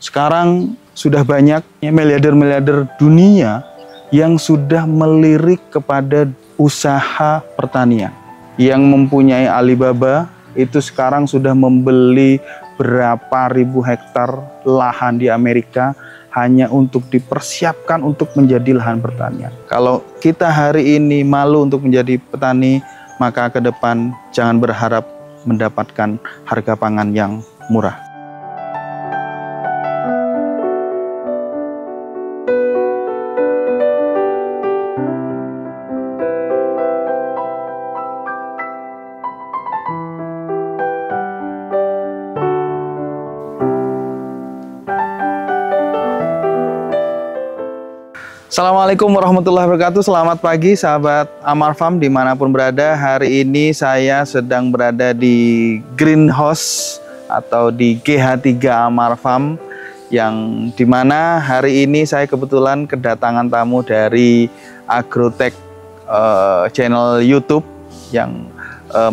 Sekarang sudah banyak miliarder-miliarder dunia yang sudah melirik kepada usaha pertanian. Yang mempunyai Alibaba itu sekarang sudah membeli berapa ribu hektar lahan di Amerika hanya untuk dipersiapkan untuk menjadi lahan pertanian. Kalau kita hari ini malu untuk menjadi petani, maka ke depan jangan berharap mendapatkan harga pangan yang murah. Assalamualaikum warahmatullahi wabarakatuh. Selamat pagi sahabat Amar Farm dimanapun berada. Hari ini saya sedang berada di greenhouse atau di GH3 Amar Farm, yang dimana hari ini saya kebetulan kedatangan tamu dari Agrotech channel YouTube yang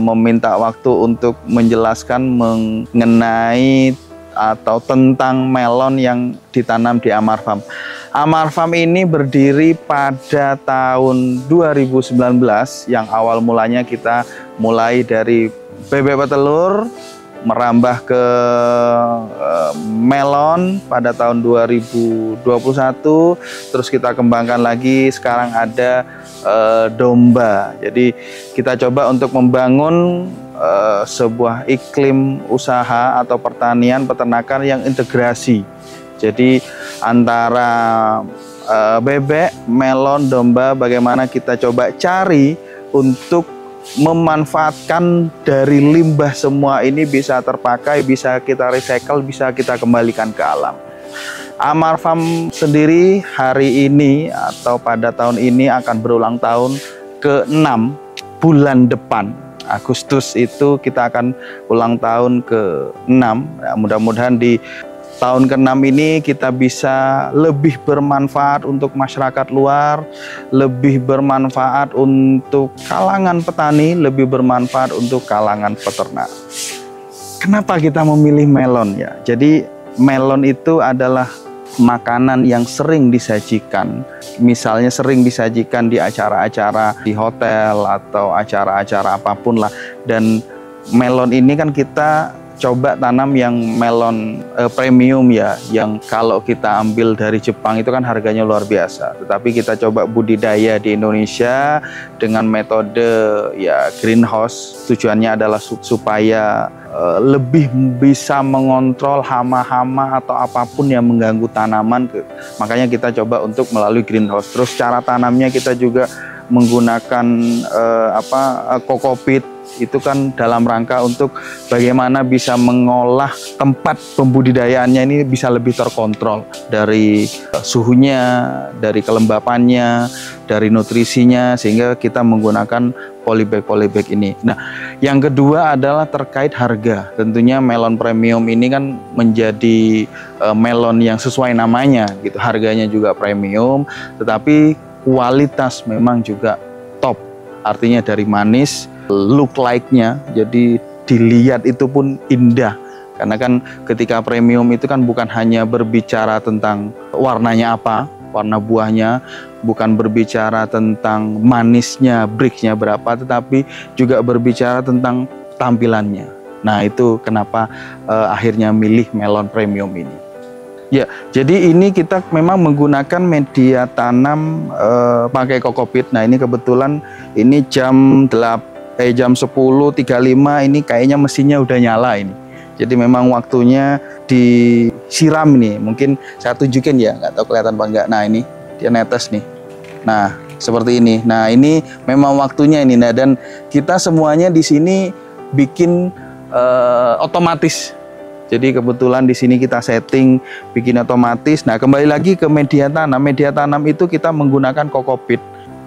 meminta waktu untuk menjelaskan mengenai atau tentang melon yang ditanam di Amar Farm. Amar Farm ini berdiri pada tahun 2019, yang awal mulanya kita mulai dari bebek petelur, merambah ke melon pada tahun 2021, terus kita kembangkan lagi, sekarang ada domba. Jadi kita coba untuk membangun sebuah iklim usaha atau pertanian peternakan yang integrasi. Jadi antara bebek, melon, domba, bagaimana kita coba cari untuk memanfaatkan dari limbah semua ini bisa terpakai, bisa kita recycle, bisa kita kembalikan ke alam. Amar Farm sendiri hari ini atau pada tahun ini akan berulang tahun ke-6 bulan depan. Agustus itu kita akan ulang tahun ke-6. Ya, mudah-mudahan di tahun ke-6 ini kita bisa lebih bermanfaat untuk masyarakat luar, lebih bermanfaat untuk kalangan petani, lebih bermanfaat untuk kalangan peternak. Kenapa kita memilih melon ya? Jadi melon itu adalah makanan yang sering disajikan. Misalnya sering disajikan di acara-acara di hotel atau acara-acara apapun lah. Dan melon ini kan kita coba tanam yang melon premium ya, yang kalau kita ambil dari Jepang itu kan harganya luar biasa. Tetapi kita coba budidaya di Indonesia dengan metode ya greenhouse. Tujuannya adalah supaya lebih bisa mengontrol hama-hama atau apapun yang mengganggu tanaman. Makanya kita coba untuk melalui greenhouse. Terus cara tanamnya kita juga menggunakan kokopit. Itu kan dalam rangka untuk bagaimana bisa mengolah tempat pembudidayaannya ini bisa lebih terkontrol dari suhunya, dari kelembapannya, dari nutrisinya, sehingga kita menggunakan polybag ini. Nah, yang kedua adalah terkait harga. Tentunya melon premium ini kan menjadi melon yang sesuai namanya gitu. Harganya juga premium, tetapi kualitas memang juga top. Artinya dari manis, look like-nya, jadi dilihat itu pun indah. Karena kan ketika premium itu kan bukan hanya berbicara tentang warnanya apa, warna buahnya, bukan berbicara tentang manisnya, breaknya berapa, tetapi juga berbicara tentang tampilannya. Nah itu kenapa akhirnya milih melon premium ini. Ya, jadi ini kita memang menggunakan media tanam pakai kokopit. Nah ini kebetulan ini jam 10.35 ini kayaknya mesinnya udah nyala ini. Jadi memang waktunya disiram nih. Mungkin saya tunjukin ya, nggak tahu kelihatan apa enggak. Nah ini dia netes nih. Nah seperti ini. Nah ini memang waktunya ini. Nah dan kita semuanya di sini bikin otomatis. Jadi kebetulan di sini kita setting bikin otomatis. Nah kembali lagi ke media tanam. Media tanam itu kita menggunakan kokopit.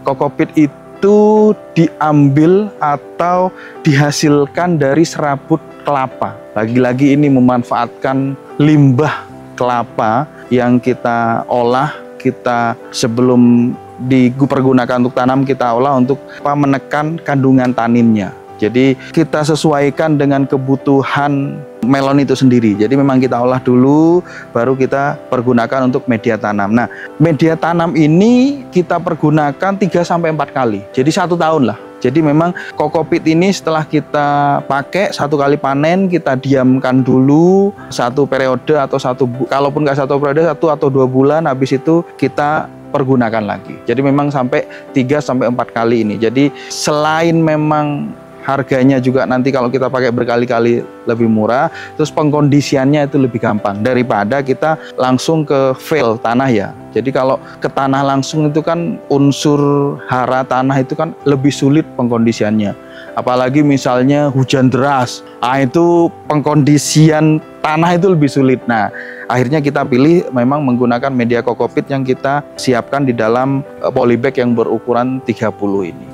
Kokopit itu diambil atau dihasilkan dari serabut kelapa. Lagi-lagi ini memanfaatkan limbah kelapa yang kita olah, kita sebelum dipergunakan untuk tanam, kita olah untuk menekan kandungan taninnya. Jadi kita sesuaikan dengan kebutuhan melon itu sendiri. Jadi memang kita olah dulu, baru kita pergunakan untuk media tanam. Nah, media tanam ini kita pergunakan 3-4 kali. Jadi 1 tahun lah. Jadi memang kokopit ini setelah kita pakai 1 kali panen, kita diamkan dulu 1 periode atau kalaupun nggak 1 periode, 1 atau 2 bulan, habis itu kita pergunakan lagi. Jadi memang sampai 3-4 kali ini. Jadi selain memang harganya juga nanti kalau kita pakai berkali-kali lebih murah, terus pengkondisiannya itu lebih gampang daripada kita langsung ke fill tanah ya. Jadi kalau ke tanah langsung itu kan unsur hara tanah itu kan lebih sulit pengkondisiannya. Apalagi misalnya hujan deras, itu pengkondisian tanah itu lebih sulit. Nah, akhirnya kita pilih memang menggunakan media kokopit yang kita siapkan di dalam polybag yang berukuran 30 ini.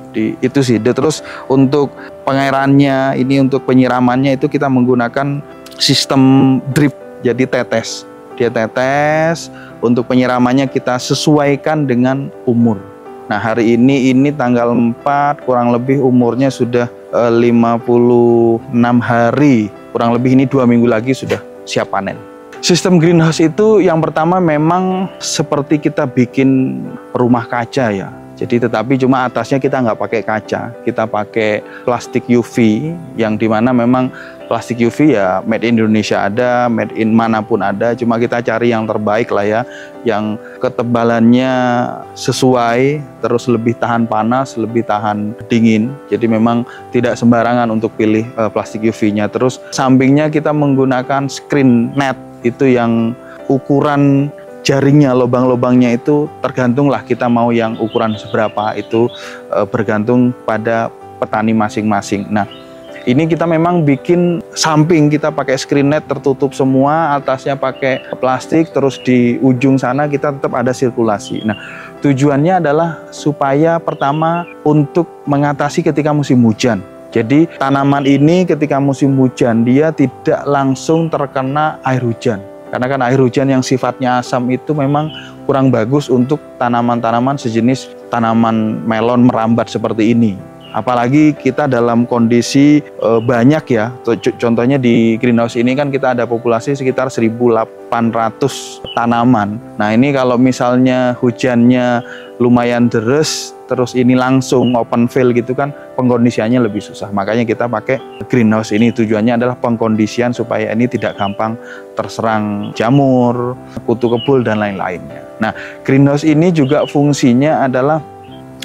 Itu sih. Terus untuk pengairannya ini, untuk penyiramannya itu kita menggunakan sistem drip, jadi tetes. Dia tetes. Untuk penyiramannya kita sesuaikan dengan umur. Nah, hari ini tanggal 4, kurang lebih umurnya sudah 56 hari. Kurang lebih ini 2 minggu lagi sudah siap panen. Sistem greenhouse itu yang pertama memang seperti kita bikin rumah kaca ya. Jadi tetapi cuma atasnya kita nggak pakai kaca, kita pakai plastik UV, yang dimana memang plastik UV ya made in Indonesia ada, made in manapun ada, cuma kita cari yang terbaik lah ya, yang ketebalannya sesuai, terus lebih tahan panas, lebih tahan dingin. Jadi memang tidak sembarangan untuk pilih plastik UV-nya. Terus sampingnya kita menggunakan screen net, itu yang ukuran jaringnya, lubang-lubangnya itu tergantunglah kita mau yang ukuran seberapa, itu bergantung pada petani masing-masing. Nah, ini kita memang bikin samping kita pakai screen net tertutup semua, atasnya pakai plastik, terus di ujung sana kita tetap ada sirkulasi. Nah, tujuannya adalah supaya pertama untuk mengatasi ketika musim hujan. Jadi tanaman ini ketika musim hujan dia tidak langsung terkena air hujan. Karena kan air hujan yang sifatnya asam itu memang kurang bagus untuk tanaman-tanaman sejenis tanaman melon merambat seperti ini. Apalagi kita dalam kondisi banyak ya, contohnya di greenhouse ini kan kita ada populasi sekitar 1.800 tanaman. Nah ini kalau misalnya hujannya lumayan deres, terus ini langsung open fill gitu kan, pengkondisiannya lebih susah. Makanya kita pakai greenhouse ini, tujuannya adalah pengkondisian supaya ini tidak gampang terserang jamur, kutu kebul, dan lain-lainnya. Nah greenhouse ini juga fungsinya adalah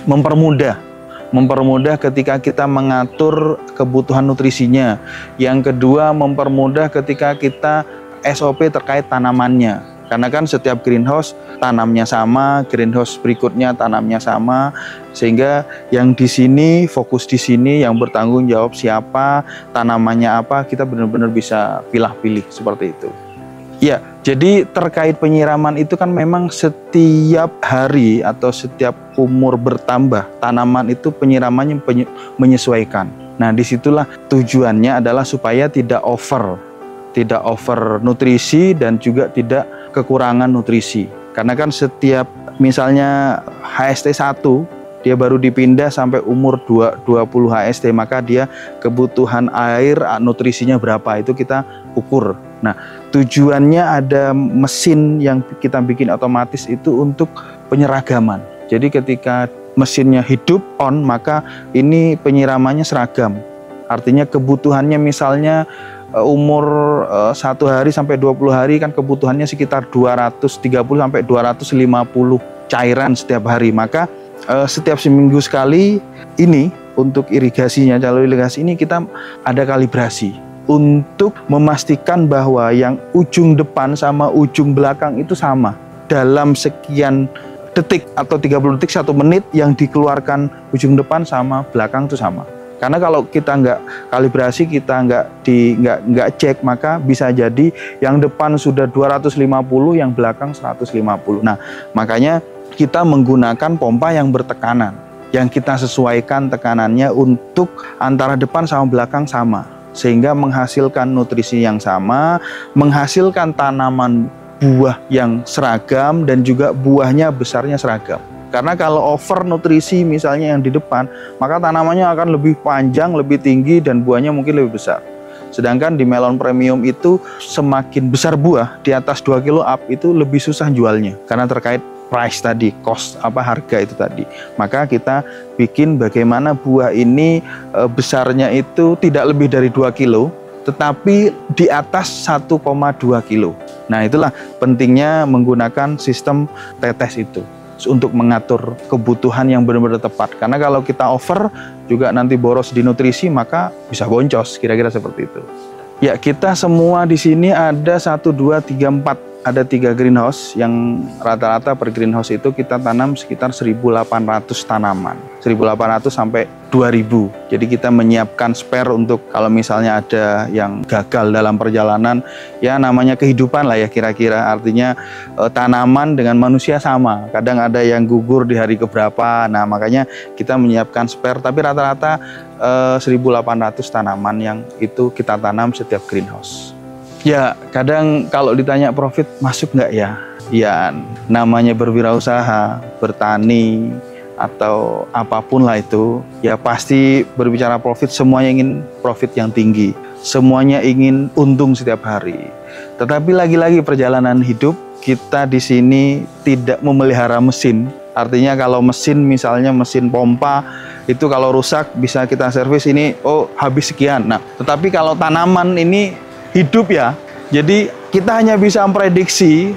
mempermudah ketika kita mengatur kebutuhan nutrisinya. Yang kedua, mempermudah ketika kita SOP terkait tanamannya. Karena kan setiap greenhouse tanamnya sama, greenhouse berikutnya tanamnya sama, sehingga yang di sini fokus di sini, yang bertanggung jawab siapa, tanamannya apa, kita benar-benar bisa pilih-pilih seperti itu. Ya, jadi terkait penyiraman itu kan memang setiap hari atau setiap umur bertambah, tanaman itu penyiramannya menyesuaikan. Nah, disitulah tujuannya adalah supaya tidak over nutrisi dan juga tidak kekurangan nutrisi. Karena kan setiap misalnya HST 1 dia baru dipindah sampai umur 20 HST, maka dia kebutuhan air, nutrisinya berapa, itu kita ukur. Nah, tujuannya ada mesin yang kita bikin otomatis itu untuk penyeragaman. Jadi ketika mesinnya hidup on, maka ini penyiramannya seragam. Artinya kebutuhannya misalnya umur 1 hari sampai 20 hari kan kebutuhannya sekitar 230 sampai 250 cairan setiap hari. Maka setiap seminggu sekali ini untuk irigasinya, jalur irigasi ini kita ada kalibrasi untuk memastikan bahwa yang ujung depan sama ujung belakang itu sama. Dalam sekian detik atau 30 detik, 1 menit yang dikeluarkan ujung depan sama belakang itu sama. Karena kalau kita nggak kalibrasi, kita nggak cek, maka bisa jadi yang depan sudah 250, yang belakang 150. Nah, makanya kita menggunakan pompa yang bertekanan, yang kita sesuaikan tekanannya untuk antara depan sama belakang sama, sehingga menghasilkan nutrisi yang sama, menghasilkan tanaman buah yang seragam, dan juga buahnya besarnya seragam. Karena kalau over nutrisi misalnya yang di depan, maka tanamannya akan lebih panjang, lebih tinggi, dan buahnya mungkin lebih besar. Sedangkan di melon premium itu semakin besar buah di atas 2 kilo up itu lebih susah jualnya karena terkait price tadi, cost harga itu tadi. Maka kita bikin bagaimana buah ini besarnya itu tidak lebih dari 2 kilo tetapi di atas 1,2 kilo. Nah, itulah pentingnya menggunakan sistem tetes itu untuk mengatur kebutuhan yang benar-benar tepat. Karena kalau kita over juga nanti boros di nutrisi, maka bisa boncos, kira-kira seperti itu. Ya, kita semua di sini ada 1, 2, 3, 4. Ada 3 greenhouse yang rata-rata per greenhouse itu kita tanam sekitar 1.800 tanaman. 1.800 sampai 2.000. Jadi kita menyiapkan spare untuk kalau misalnya ada yang gagal dalam perjalanan, ya namanya kehidupan lah ya kira-kira. Artinya tanaman dengan manusia sama. Kadang ada yang gugur di hari keberapa. Nah, makanya kita menyiapkan spare. Tapi rata-rata 1.800 tanaman yang itu kita tanam setiap greenhouse. Ya, kadang kalau ditanya profit masuk nggak ya? Ya, namanya berwirausaha, bertani, atau apapun lah itu, ya pasti berbicara profit, semuanya ingin profit yang tinggi. Semuanya ingin untung setiap hari. Tetapi lagi-lagi perjalanan hidup, kita di sini tidak memelihara mesin. Artinya kalau mesin, misalnya mesin pompa, itu kalau rusak bisa kita servis ini, oh habis sekian. Nah, tetapi kalau tanaman ini hidup ya, jadi kita hanya bisa memprediksi,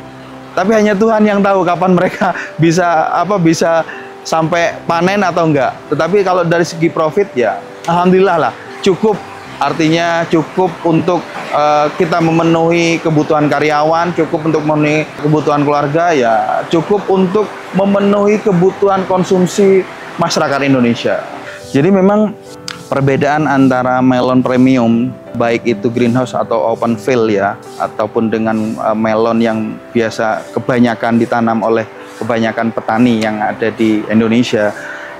tapi hanya Tuhan yang tahu kapan mereka bisa sampai panen atau enggak. Tetapi kalau dari segi profit ya, alhamdulillah lah, cukup. Artinya cukup untuk kita memenuhi kebutuhan karyawan, cukup untuk memenuhi kebutuhan keluarga, ya cukup untuk memenuhi kebutuhan konsumsi masyarakat Indonesia. Jadi memang perbedaan antara melon premium, baik itu greenhouse atau open field ya, ataupun dengan melon yang biasa kebanyakan ditanam oleh kebanyakan petani yang ada di Indonesia.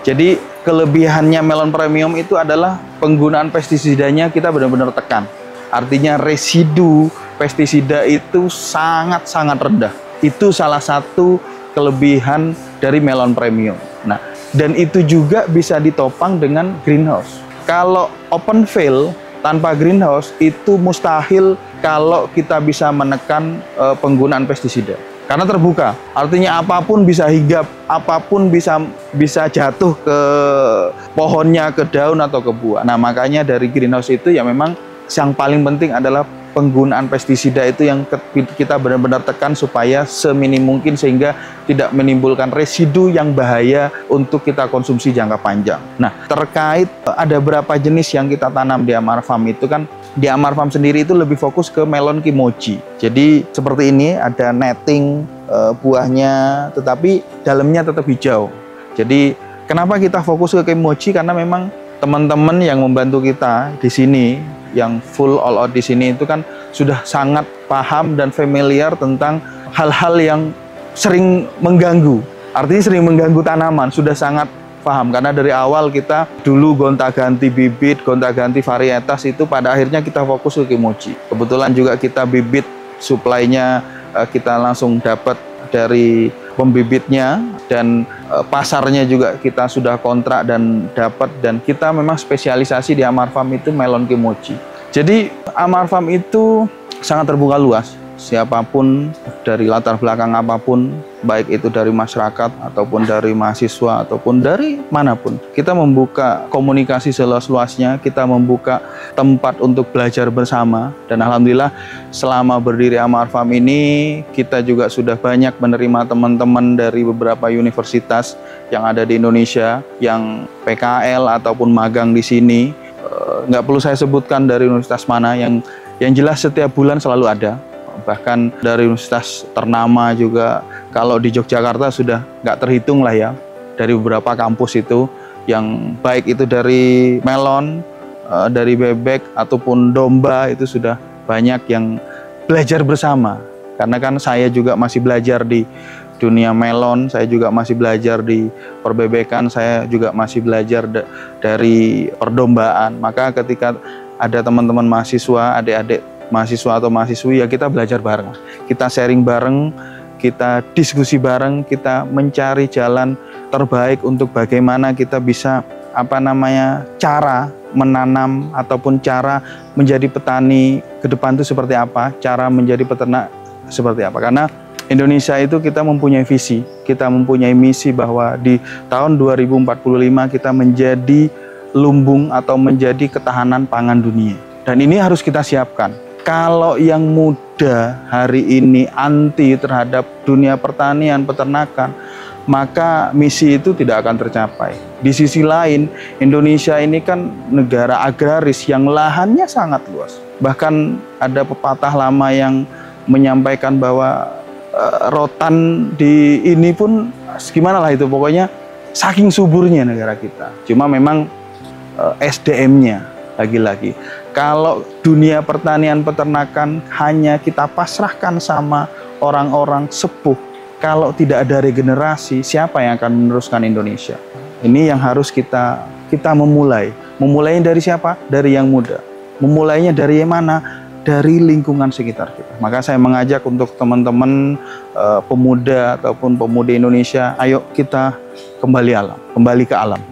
Jadi kelebihannya melon premium itu adalah penggunaan pestisidanya kita benar-benar tekan. Artinya residu pestisida itu sangat-sangat rendah. Itu salah satu kelebihan dari melon premium. Nah, dan itu juga bisa ditopang dengan greenhouse. Kalau open field tanpa greenhouse itu mustahil kalau kita bisa menekan penggunaan pestisida. Karena terbuka, artinya apapun bisa hinggap, apapun bisa jatuh ke pohonnya, ke daun atau ke buah. Nah, makanya dari greenhouse itu ya memang yang paling penting adalah penggunaan pestisida itu yang kita benar-benar tekan supaya seminim mungkin sehingga tidak menimbulkan residu yang bahaya untuk kita konsumsi jangka panjang. Nah, terkait ada berapa jenis yang kita tanam di Amar Farm itu kan, di Amar Farm sendiri itu lebih fokus ke melon kimochi. Jadi seperti ini ada netting buahnya, tetapi dalamnya tetap hijau. Jadi kenapa kita fokus ke kimochi? Karena memang teman-teman yang membantu kita di sini, yang full all out di sini itu kan sudah sangat paham dan familiar tentang hal-hal yang sering mengganggu. Artinya sering mengganggu tanaman, sudah sangat paham. Karena dari awal kita dulu gonta-ganti bibit, gonta-ganti varietas itu pada akhirnya kita fokus ke kimochi. Kebetulan juga kita bibit supply-nya kita langsung dapat dari pembibitnya, dan pasarnya juga kita sudah kontrak dan dapat, dan kita memang spesialisasi di Amar Farm itu melon kimochi. Jadi Amar Farm itu sangat terbuka luas, siapapun dari latar belakang apapun, baik itu dari masyarakat ataupun dari mahasiswa ataupun dari manapun, kita membuka komunikasi seluas-luasnya, kita membuka tempat untuk belajar bersama. Dan alhamdulillah selama berdiri Amar Farm ini kita juga sudah banyak menerima teman-teman dari beberapa universitas yang ada di Indonesia yang PKL ataupun magang di sini. Nggak perlu saya sebutkan dari universitas mana, yang jelas setiap bulan selalu ada. Bahkan dari universitas ternama juga, kalau di Yogyakarta sudah nggak terhitung lah ya, dari beberapa kampus itu, yang baik itu dari melon, dari bebek, ataupun domba, itu sudah banyak yang belajar bersama. Karena kan saya juga masih belajar di dunia melon, saya juga masih belajar di perbebekan, saya juga masih belajar dari perdombaan. Maka ketika ada teman-teman mahasiswa, adik-adik mahasiswa atau mahasiswi, ya kita belajar bareng, kita sharing bareng, kita diskusi bareng, kita mencari jalan terbaik untuk bagaimana kita bisa cara menanam ataupun cara menjadi petani ke depan itu seperti apa, cara menjadi peternak seperti apa. Karena Indonesia itu kita mempunyai visi, kita mempunyai misi bahwa di tahun 2045 kita menjadi lumbung atau menjadi ketahanan pangan dunia. Dan ini harus kita siapkan. Kalau yang muda hari ini anti terhadap dunia pertanian, peternakan, maka misi itu tidak akan tercapai. Di sisi lain, Indonesia ini kan negara agraris yang lahannya sangat luas. Bahkan ada pepatah lama yang menyampaikan bahwa rotan di ini pun gimana lah itu, pokoknya saking suburnya negara kita. Cuma memang SDM-nya lagi-lagi. Kalau dunia pertanian peternakan hanya kita pasrahkan sama orang-orang sepuh, kalau tidak ada regenerasi, siapa yang akan meneruskan Indonesia? Ini yang harus kita memulai. Memulainya dari siapa? Dari yang muda. Memulainya dari yang mana? Dari lingkungan sekitar kita. Maka saya mengajak untuk teman-teman pemuda ataupun pemudi Indonesia, ayo kita kembali ke alam.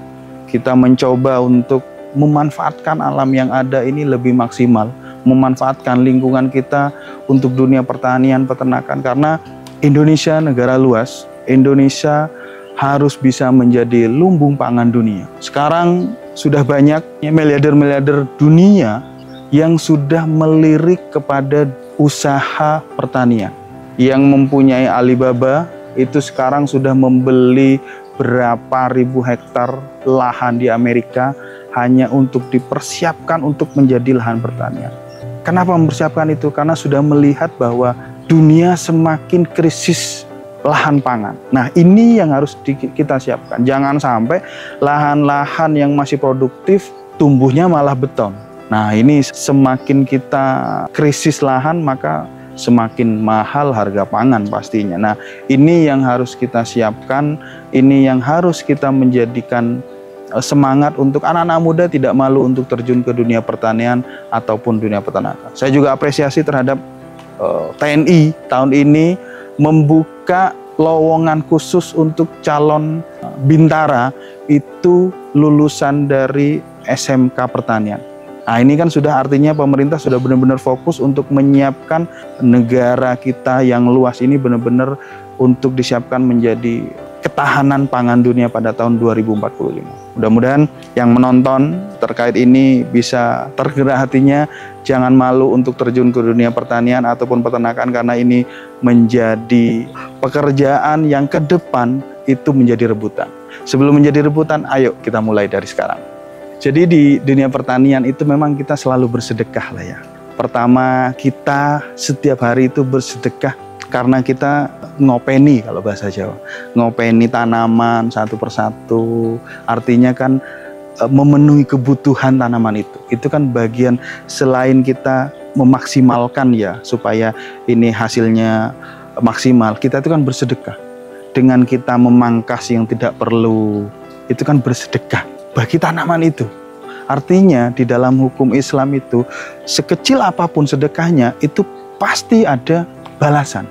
Kita mencoba untuk memanfaatkan alam yang ada ini lebih maksimal, memanfaatkan lingkungan kita untuk dunia pertanian, peternakan, karena Indonesia negara luas, Indonesia harus bisa menjadi lumbung pangan dunia. Sekarang sudah banyak miliarder-miliarder dunia yang sudah melirik kepada usaha pertanian. Yang mempunyai Alibaba itu sekarang sudah membeli berapa ribu hektar lahan di Amerika hanya untuk dipersiapkan untuk menjadi lahan pertanian. Kenapa mempersiapkan itu? Karena sudah melihat bahwa dunia semakin krisis lahan pangan. Nah, ini yang harus kita siapkan. Jangan sampai lahan-lahan yang masih produktif tumbuhnya malah beton. Nah, ini semakin kita krisis lahan, maka semakin mahal harga pangan pastinya. Nah, ini yang harus kita siapkan, ini yang harus kita menjadikan semangat untuk anak-anak muda tidak malu untuk terjun ke dunia pertanian ataupun dunia peternakan. Saya juga apresiasi terhadap TNI tahun ini membuka lowongan khusus untuk calon bintara itu lulusan dari SMK Pertanian. Nah, ini kan sudah artinya pemerintah sudah benar-benar fokus untuk menyiapkan negara kita yang luas ini benar-benar untuk disiapkan menjadi ketahanan pangan dunia pada tahun 2045. Mudah-mudahan yang menonton terkait ini bisa tergerak hatinya, jangan malu untuk terjun ke dunia pertanian ataupun peternakan, karena ini menjadi pekerjaan yang ke depan itu menjadi rebutan. Sebelum menjadi rebutan, ayo kita mulai dari sekarang. Jadi di dunia pertanian itu memang kita selalu bersedekah lah ya. Pertama, kita setiap hari itu bersedekah karena kita ngopeni, kalau bahasa Jawa. Ngopeni tanaman satu persatu, artinya kan memenuhi kebutuhan tanaman itu. Itu kan bagian selain kita memaksimalkan ya, supaya ini hasilnya maksimal. Kita itu kan bersedekah. Dengan kita memangkas yang tidak perlu, itu kan bersedekah bagi tanaman itu. Artinya di dalam hukum Islam itu sekecil apapun sedekahnya itu pasti ada balasan.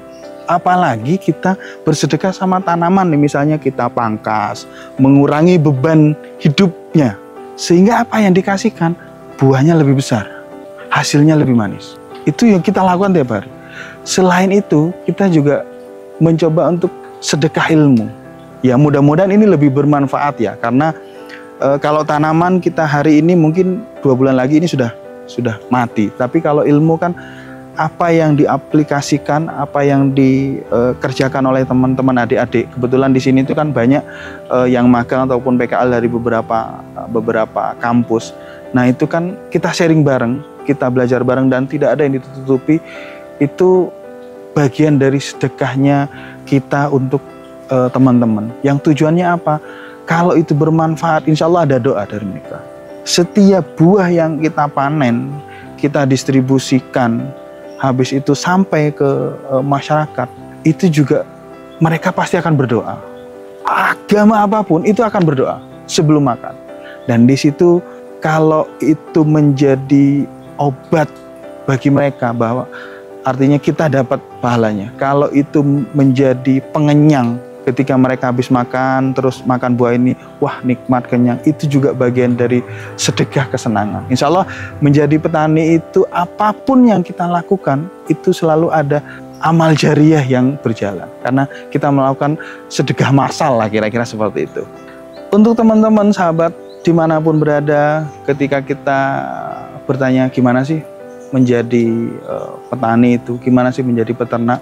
Apalagi kita bersedekah sama tanaman, misalnya kita pangkas, mengurangi beban hidupnya, sehingga apa yang dikasihkan buahnya lebih besar, hasilnya lebih manis. Itu yang kita lakukan tiap hari. Selain itu kita juga mencoba untuk sedekah ilmu. Ya, mudah-mudahan ini lebih bermanfaat ya, karena kalau tanaman kita hari ini mungkin 2 bulan lagi ini sudah mati. Tapi kalau ilmu kan apa yang diaplikasikan, apa yang dikerjakan oleh teman-teman adik-adik. Kebetulan di sini itu kan banyak yang magang ataupun PKL dari beberapa kampus. Nah, itu kan kita sharing bareng, kita belajar bareng dan tidak ada yang ditutupi. Itu bagian dari sedekahnya kita untuk teman-teman. Yang tujuannya apa? Kalau itu bermanfaat, insya Allah ada doa dari mereka. Setiap buah yang kita panen, kita distribusikan, habis itu sampai ke masyarakat, itu juga mereka pasti akan berdoa. Agama apapun itu akan berdoa sebelum makan. Dan di situ kalau itu menjadi obat bagi mereka, bahwa artinya kita dapat pahalanya. Kalau itu menjadi pengenyang ketika mereka habis makan, terus makan buah ini, wah nikmat, kenyang, itu juga bagian dari sedekah kesenangan. Insya Allah menjadi petani itu apapun yang kita lakukan, itu selalu ada amal jariah yang berjalan. Karena kita melakukan sedekah massal lah, kira-kira seperti itu. Untuk teman-teman sahabat dimanapun berada, ketika kita bertanya gimana sih menjadi petani itu, gimana sih menjadi peternak,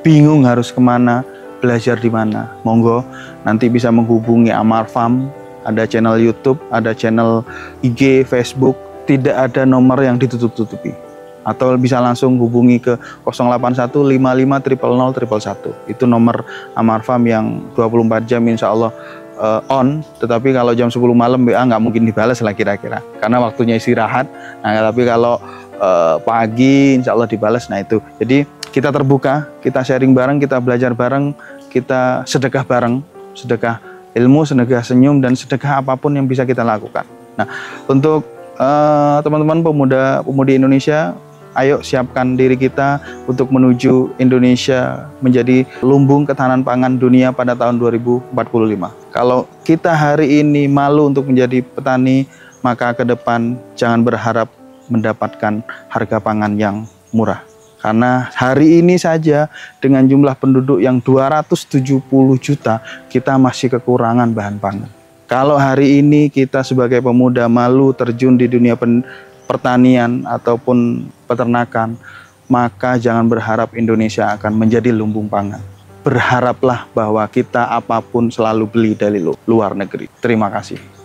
bingung harus kemana, belajar di mana, monggo nanti bisa menghubungi Amar Farm, ada channel YouTube, ada channel IG, Facebook, tidak ada nomor yang ditutup-tutupi, atau bisa langsung hubungi ke 081 55 000 111. Itu nomor Amar Farm yang 24 jam insya Allah on, tetapi kalau jam 10 malam WA nggak mungkin dibalas lah kira-kira, karena waktunya istirahat. Nah, tapi kalau pagi insya Allah dibalas. Nah itu, jadi kita terbuka, kita sharing bareng, kita belajar bareng, kita sedekah bareng, sedekah ilmu, sedekah senyum, dan sedekah apapun yang bisa kita lakukan. Nah, untuk teman-teman pemuda-pemudi Indonesia, ayo siapkan diri kita untuk menuju Indonesia menjadi lumbung ketahanan pangan dunia pada tahun 2045. Kalau kita hari ini malu untuk menjadi petani, maka ke depan jangan berharap mendapatkan harga pangan yang murah. Karena hari ini saja dengan jumlah penduduk yang 270 juta, kita masih kekurangan bahan pangan. Kalau hari ini kita sebagai pemuda malu terjun di dunia pertanian ataupun peternakan, maka jangan berharap Indonesia akan menjadi lumbung pangan. Berharaplah bahwa kita apapun selalu beli dari luar negeri. Terima kasih.